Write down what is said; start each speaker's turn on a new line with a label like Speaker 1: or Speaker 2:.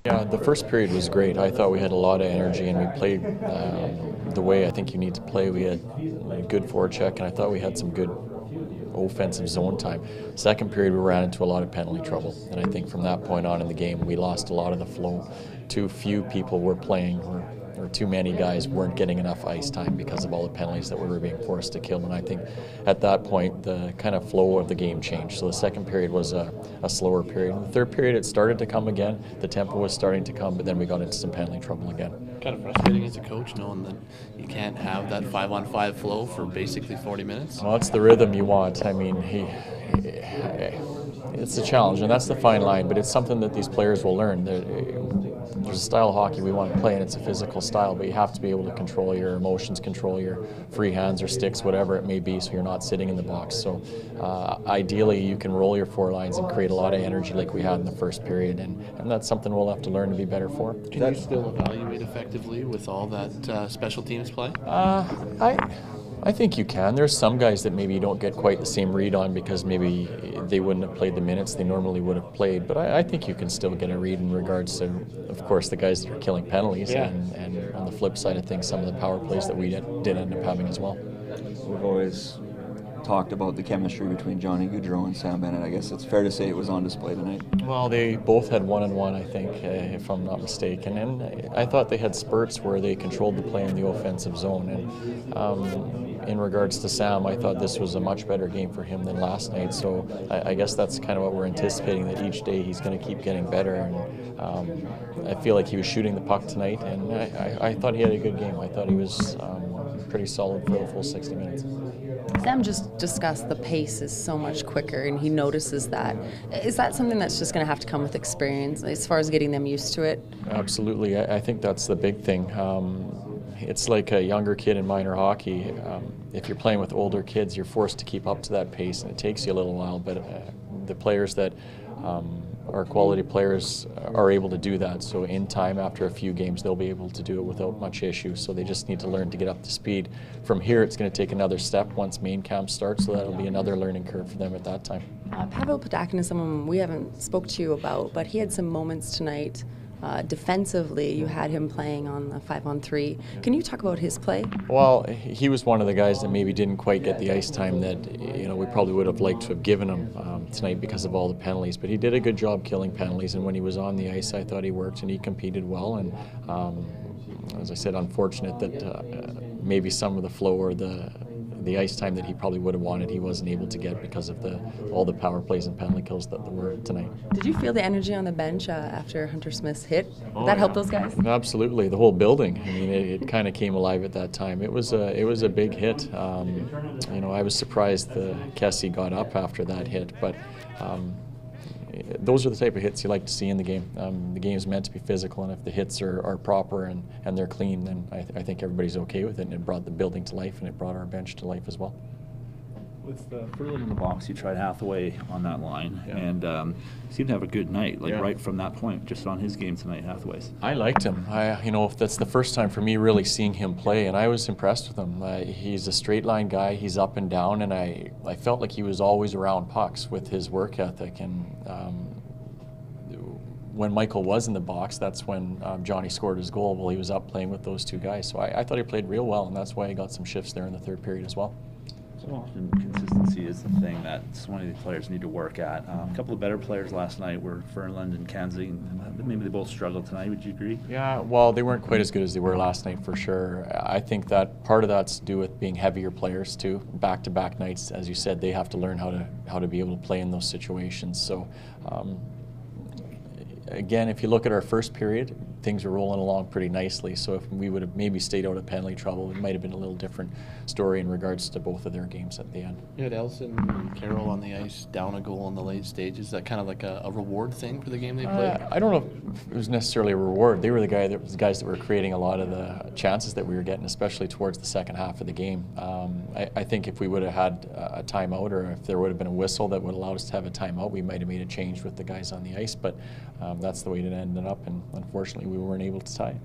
Speaker 1: Yeah, the first period was great. I thought we had a lot of energy and we played the way I think you need to play. We had a good forecheck and I thought we had some good offensive zone time. Second period we ran into a lot of penalty trouble, and I think from that point on in the game we lost a lot of the flow. Too few people were playing, or too many guys weren't getting enough ice time because of all the penalties that we were being forced to kill, and I think at that point the kind of flow of the game changed. So the second period was a slower period. In the third period it started to come again, the tempo was starting to come, but then we got into some penalty trouble again.
Speaker 2: Kind of frustrating as a coach knowing that you can't have that 5-on-5 flow for basically 40 minutes.
Speaker 1: Well, it's the rhythm you want. I mean, it's a challenge, and that's the fine line, but it's something that these players will learn. There's a style of hockey we want to play, and it's a physical style, but you have to be able to control your emotions, control your free hands or sticks, whatever it may be, so you're not sitting in the box. So ideally you can roll your four lines and create a lot of energy like we had in the first period, and that's something we'll have to learn to be better for.
Speaker 2: Can you still evaluate effectively with all that special teams play?
Speaker 1: I think you can. There's some guys that maybe you don't get quite the same read on because maybe they wouldn't have played the minutes they normally would have played. But I think you can still get a read in regards to, of course, the guys that are killing penalties, and on the flip side of things, some of the power plays that we did end up having as well.
Speaker 3: We've always talked about the chemistry between Johnny Gaudreau and Sam Bennett. I guess it's fair to say it was on display tonight.
Speaker 1: Well, they both had one-on-one, I think, if I'm not mistaken. And I thought they had spurts where they controlled the play in the offensive zone. And in regards to Sam, I thought this was a much better game for him than last night. So I guess that's kind of what we're anticipating, that each day he's going to keep getting better. And I feel like he was shooting the puck tonight, and I thought he had a good game. I thought he was pretty solid for the full 60 minutes.
Speaker 4: Sam just discussed the pace is so much quicker, and he notices that. Is that something that's just going to have to come with experience as far as getting them used to it?
Speaker 1: Absolutely. I think that's the big thing. It's like a younger kid in minor hockey. If you're playing with older kids, you're forced to keep up to that pace, and it takes you a little while, but the players that our quality players are able to do that. So in time, after a few games, they'll be able to do it without much issue. So they just need to learn to get up to speed. From here, it's going to take another step once main camp starts, so that'll be another learning curve for them at that time.
Speaker 4: Pavel Penticton is someone we haven't spoke to you about, but he had some moments tonight. Defensively, you had him playing on the 5-on-3. Can you talk about his play?
Speaker 1: Well, he was one of the guys that maybe didn't quite get the ice time that we probably would have liked to have given him tonight because of all the penalties. But he did a good job killing penalties, and when he was on the ice, I thought he worked and he competed well. And as I said, unfortunate that maybe some of the flow or the ice time that he probably would have wanted, he wasn't able to get because of all the power plays and penalty kills that there were tonight.
Speaker 4: Did you feel the energy on the bench after Hunter Smith's hit? Did that help those guys?
Speaker 1: Absolutely, the whole building. I mean, it kind of came alive at that time. It was a big hit. I was surprised Kessie got up after that hit, but those are the type of hits you like to see in the game. The game is meant to be physical, and if the hits are proper and they're clean, then I think everybody's okay with it, and it brought the building to life, and it brought our bench to life as well.
Speaker 5: With Ferland in the box, you tried Hathaway on that line, and seemed to have a good night, right from that point, just on his game tonight, Hathaway's.
Speaker 1: I liked him. That's the first time for me really seeing him play, and I was impressed with him. He's a straight line guy, he's up and down, and I felt like he was always around pucks with his work ethic. And when Michael was in the box, that's when Johnny scored his goal. Well, he was up playing with those two guys, so I thought he played real well, and that's why he got some shifts there in the third period as well.
Speaker 5: So often consistency is the thing that so many of the players need to work at. A couple of better players last night were Ferland and Kenzie, and maybe they both struggled tonight. Would you agree? Yeah,
Speaker 1: well, they weren't quite as good as they were last night for sure. I think that part of that's to do with being heavier players too. Back-to-back nights, as you said, they have to learn how to be able to play in those situations. So. Again, if you look at our first period, things were rolling along pretty nicely. So if we would have maybe stayed out of penalty trouble, it might have been a little different story in regards to both of their games at the end.
Speaker 2: You had Elson and Carroll on the ice, down a goal in the late stages. Is that kind of like a reward thing for the game they played?
Speaker 1: I don't know if it was necessarily a reward. They were the guys that were creating a lot of the chances that we were getting, especially towards the second half of the game. I think if we would have had a timeout, or if there would have been a whistle that would allow us to have a timeout, we might have made a change with the guys on the ice. But that's the way it ended up, and unfortunately we weren't able to tie.